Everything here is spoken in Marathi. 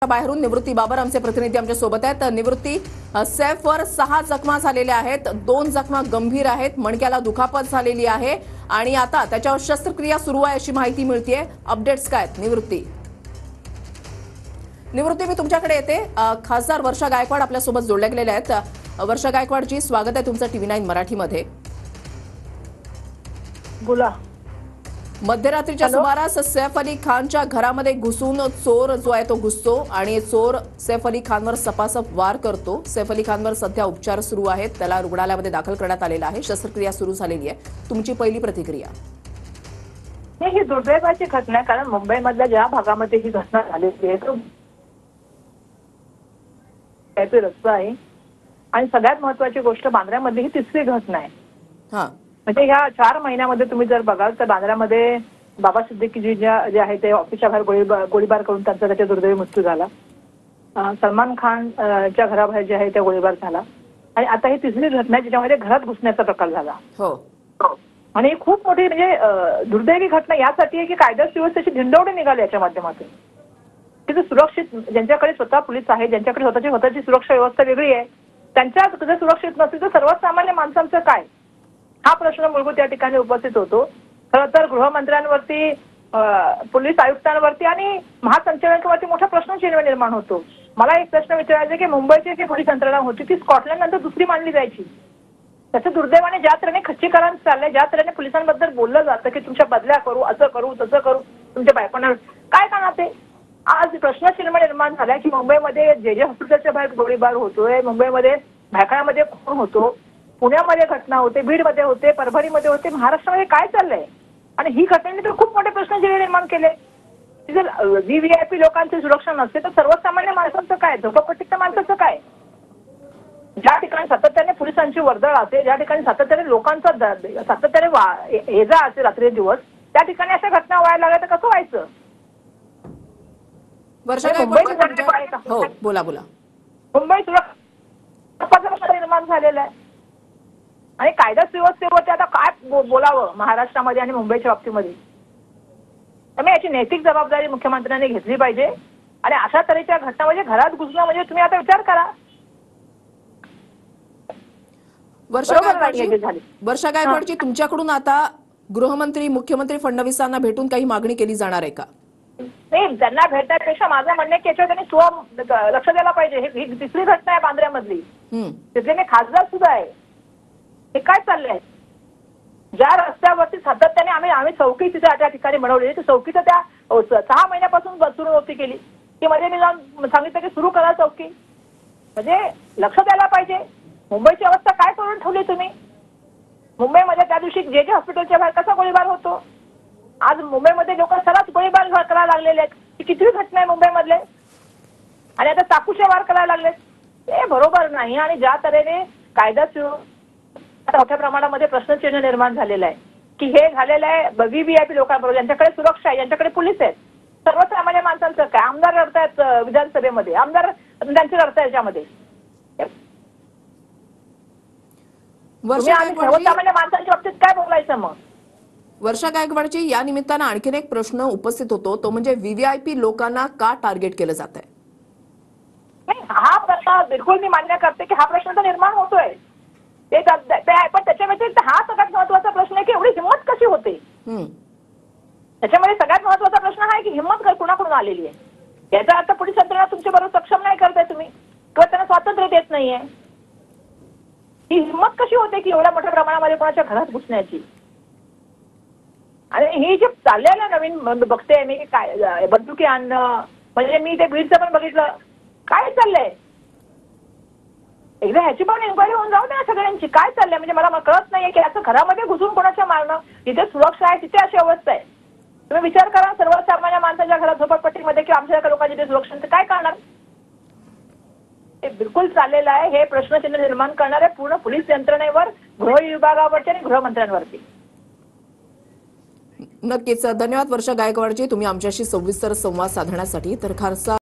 बाहेरून निवृत्ती बाबर आमचे प्रतिनिधी आमच्या सोबत आहेत। निवृत्ती, सैफवर 6 जखमा झालेल्या आहेत, 2 जखमा गंभीर आहेत, मणक्याला दुखापत झालेली आहे आणि आता त्याच्यावर शस्त्रक्रिया सुरू आहे अशी माहिती मिळतेय। अपडेट्स काय आहेत निवृत्ती? मी तुमच्याकडे येते। खासदार वर्षा गायकवाड आपल्या सोबत जोडल्या गेलेल्या आहेत। वर्षा गायकवाडजी, स्वागत आहे तुमचं TV9 मराठीमध्ये। बोला। मध्यरात्रीच्या सुमारास सैफ अली खानच्या घरामध्ये घुसून चोर जो आहे तो घुसतो आणि चोर सैफ अली खानवर सपासप वार करतो। सैफ अली खानवर सध्या उपचार सुरू आहेत, त्याला रुग्णालयामध्ये दाखल करण्यात आलेला आहे, शस्त्रक्रिया सुरू झालेली आहे। तुमची पहिली प्रतिक्रिया? ही दुर्दैवाची घटना आहे, कारण मुंबईमधल्या ज्या भागामध्ये ही घटना झालेली आहे तो रस्ता आहे आणि सगळ्यात महत्वाची गोष्ट बांद्र्यामधली ही तिसरी घटना आहे। म्हणजे ह्या 4 महिन्यामध्ये तुम्ही जर बघाल तर बांद्र्यामध्ये बाबा सिद्दीकीजी जे आहे ते ऑफिसच्या बाहेर गोळीबार करून त्याचा दुर्दैवी मृत्यू झाला। सलमान खान च्या घराबाहेर जे आहे ते गोळीबार झाला आणि आता ही तिसरी घटना आहे ज्याच्यामध्ये घरात घुसण्याचा प्रकार झाला। आणि खूप मोठी म्हणजे दुर्दैवी घटना यासाठी आहे की कायदा सुव्यवस्थेची धिंडवडी निघाली याच्या माध्यमातून। तिथे सुरक्षित ज्यांच्याकडे स्वतः पोलीस आहे, ज्यांच्याकडे स्वतःची सुरक्षा व्यवस्था वेगळी आहे, त्यांच्या जर सुरक्षित नसतील तर सर्वसामान्य माणसांचं काय, हा प्रश्न मूलभूत या ठिकाणी उपस्थित होतो। खरं तर गृहमंत्र्यांवरती, पोलीस आयुक्तांवरती आणि महासंचालकांवरती मोठा प्रश्नचिन्ह निर्माण होतो। मला एक प्रश्न विचारायचा की मुंबईची जी पोलीस यंत्रणा होती ती स्कॉटलंड नंतर दुसरी मानली जायची। त्याचं दुर्दैवाने ज्या तऱ्हेने खच्चीकरण चाललंय, ज्या तऱ्हेने पोलिसांबद्दल बोललं जातं की तुमच्या बदल्या करू, असं करू, तसं करू, तुमच्या बायकोंना काय करणार ते, आज प्रश्नचिन्ह निर्माण झालाय की मुंबईमध्ये जे हॉस्पिटलच्या बाहेर गोळीबार होतोय, मुंबईमध्ये भायखळ्यामध्ये खून होतो, पुण्यामध्ये घटना होते, बीडमध्ये होते, परभणीमध्ये होते, महाराष्ट्रामध्ये काय चाललंय? आणि ही घटनेने तर खूप मोठे प्रश्न निर्माण केले। जर VVIP लोकांची सुरक्षा नसते तर सर्वसामान्य माणसांचं काय, झोपडपट्टीच्या माणसाचं काय? ज्या ठिकाणी सातत्याने पोलिसांची वर्दळ असेल, ज्या ठिकाणी सातत्याने लोकांचा सातत्याने ये-जा असेल रात्री दिवस, त्या ठिकाणी अशा घटना व्हायला लागल्या तर कसं व्हायचं? हो, बोला बोला। मुंबई सुरक्षा निर्माण झालेला आहे आणि कायदा सुव्यवस्थेवरती आता काय बोलावं महाराष्ट्रामध्ये आणि मुंबईच्या बाबतीमध्ये। त्यामुळे याची नैतिक जबाबदारी मुख्यमंत्र्यांनी घेतली पाहिजे आणि अशा तऱ्हेच्या घटना म्हणजे घरात घुसणं म्हणजे तुम्ही आता विचार करा। वर्षा गायकवाडजी, तुमच्याकडून आता गृहमंत्री मुख्यमंत्री फडणवीसांना भेटून काही मागणी केली जाणार आहे का? नाही, त्यांना भेटण्यापेक्षा माझं म्हणणं आहे की याच्यावर त्यांनी लक्ष द्यायला पाहिजे। ही तिसरी घटना आहे बांद्र्यामधली, तिथले खासदार सुद्धा आहे। हे काय चाललंय? ज्या रस्त्यावरती सातत्याने आम्ही चौकी तिथे त्या ठिकाणी बनवली, ती चौकी तर त्या 6 महिन्यापासून सुरू नव्हती केली की मध्ये मी जाऊन सांगितलं की सुरू करा चौकी। म्हणजे लक्ष द्यायला पाहिजे। मुंबईची अवस्था काय करून ठेवली तुम्ही? मुंबईमध्ये त्या दिवशी जे हॉस्पिटलच्या बाहेर कसा गोळीबार होतो, आज मुंबईमध्ये लोक सर्रास गोळीबार करायला लागलेले आहेत। ही किती घटना आहे मुंबईमधले, आणि आता चाकूचे वार करायला लागलेत, ते बरोबर नाही। आणि ज्या तऱ्हेने कायदा मोठ्या प्रमाणामध्ये प्रश्नचिन्ह निर्माण झालेलं आहे की हे झालेलं आहे VVIP लोकांबरोबर, ज्यांच्याकडे सुरक्षा आहे, ज्यांच्याकडे पोलीस आहेत, सर्वसामान्य माणसांचं काय? आमदार लढतायत विधानसभेमध्ये, आमदार त्यांचे लढतायत याच्यामध्ये, सर्वसामान्य माणसांच्या बाबतीत काय बोलायचं मग? वर्षा गायकवाडजी, या निमित्तानं आणखीन एक प्रश्न उपस्थित होतो, तो म्हणजे VVIP लोकांना का टार्गेट केलं जात आहे? नाही, हा प्रश्न बिलकुल मी मान्य करते की हा प्रश्न तर निर्माण होतोय, ते पण त्याच्या व्यतिरिक्त हा सगळ्यात महत्वाचा प्रश्न आहे की एवढी हिंमत कशी होते? त्याच्यामध्ये सगळ्यात महत्वाचा प्रश्न हा आहे की हिंमत कुणाकडून आलेली आहे? याचा अर्थ पोलीस यंत्रणा तुमच्या बरोबर सक्षम नाही करताय तुम्ही किंवा त्यांना स्वातंत्र्य देत नाहीये। ही हिंमत कशी होते की एवढ्या मोठ्या प्रमाणामध्ये कोणाच्या घरात घुसण्याची? आणि ही जे चाललेलं नवीन बघते मी काय बंदुकी आणणं, म्हणजे मी ते बीडचं पण बघितलं, काय चाललंय? एकदा ह्याची पण इन्क्वायरी होऊन जाऊ द्या सगळ्यांची, काय चाललंय? म्हणजे मला कळत नाहीये की असं घरामध्ये घुसून कोणाच्या मारणं, जिथे सुरक्षा आहे तिथे अशी अवस्था आहे। तुम्ही विचार करा, सर्वसामान्य माणसाच्या घरात झोपडपट्टीमध्ये किंवा आमच्या लोकांची जिथे सुरक्षा काय करणार? हे बिलकुल चाललेलं आहे। हे प्रश्नचिन्ह निर्माण करणारे पूर्ण पोलीस यंत्रणेवर, गृह विभागावरती आणि गृहमंत्र्यांवरती। नक्कीच, धन्यवाद वर्षा गायकवाडजी, तुम्ही आमच्याशी सविस्तर संवाद साधण्यासाठी। तर खासदार